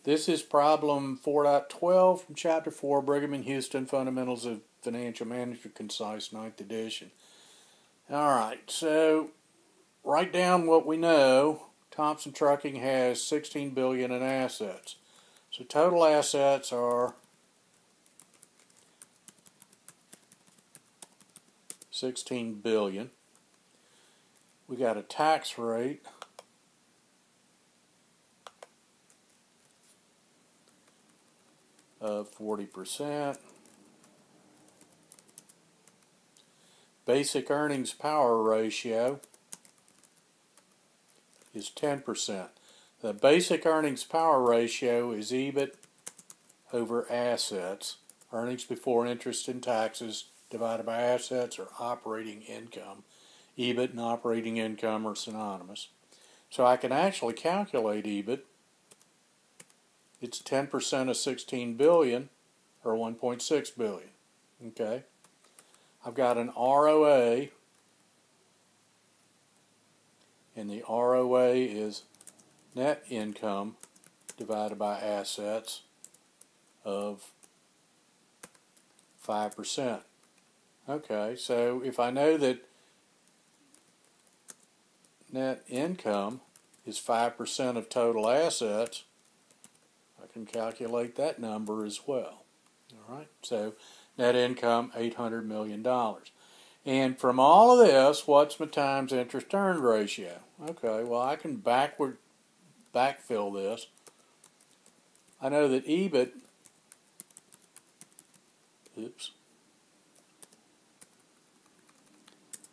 This is problem 4.12 from Chapter 4, Brigham and Houston, Fundamentals of Financial Management, Concise, 9th edition. Alright, so write down what we know. Thompson Trucking has $16 billion in assets. So total assets are $16 billion. We got a tax rate of 40%. Basic earnings power ratio is 10%. The basic earnings power ratio is EBIT over assets, earnings before interest and taxes divided by assets, or operating income. EBIT and operating income are synonymous. So I can actually calculate EBIT. It's 10% of 16 billion, or 1.6 billion. Okay. I've got an ROA, and the ROA is net income divided by assets of 5%. Okay, so if I know that net income is 5% of total assets, I can calculate that number as well. All right, so net income, $800 million. And from all of this, what's my times interest earned ratio? Okay, well, I can backfill this. I know that EBIT,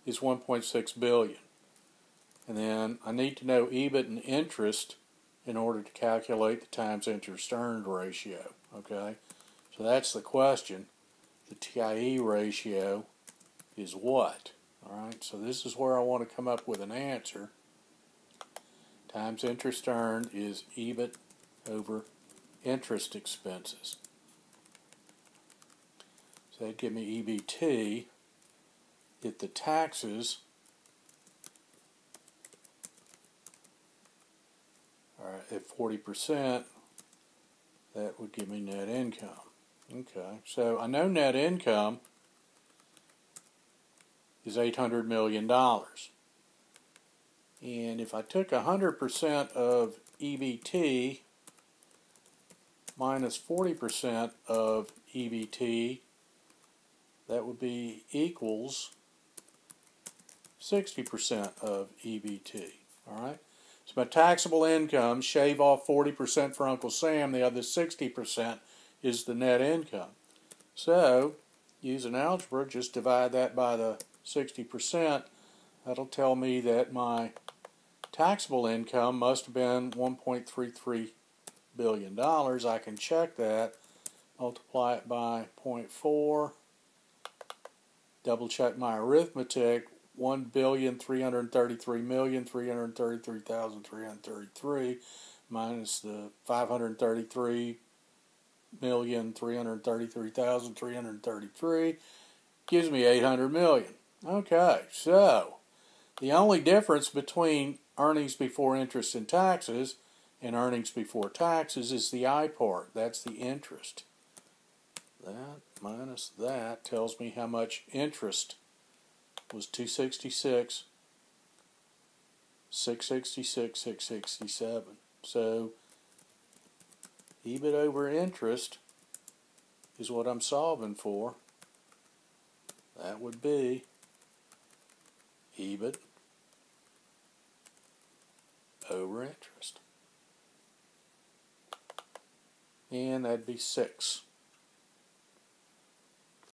is 1.6 billion. And then I need to know EBIT and interest in order to calculate the times interest earned ratio. Okay, so that's the question. The TIE ratio is what? Alright, so this is where I want to come up with an answer. Times interest earned is EBIT over interest expenses. So that'd give me EBT. If the taxes are at 40%, that would give me net income. Okay, so I know net income is $800 million. And if I took 100% of EBT minus 40% of EBT, that would be equals 60% of EBT. All right. So my taxable income, shave off 40% for Uncle Sam, the other 60% is the net income. So, using algebra, just divide that by the 60%. That'll tell me that my taxable income must have been $1.33 billion. I can check that, multiply it by 0.4, double check my arithmetic. 1,333,333,333 minus the 533,333,333 gives me 800 million. Okay, so the only difference between earnings before interest and taxes and earnings before taxes is the I part. That's the interest. That minus that tells me how much interest was 266, 666, 667. So EBIT over interest is what I'm solving for. That would be EBIT over interest. And that'd be 6.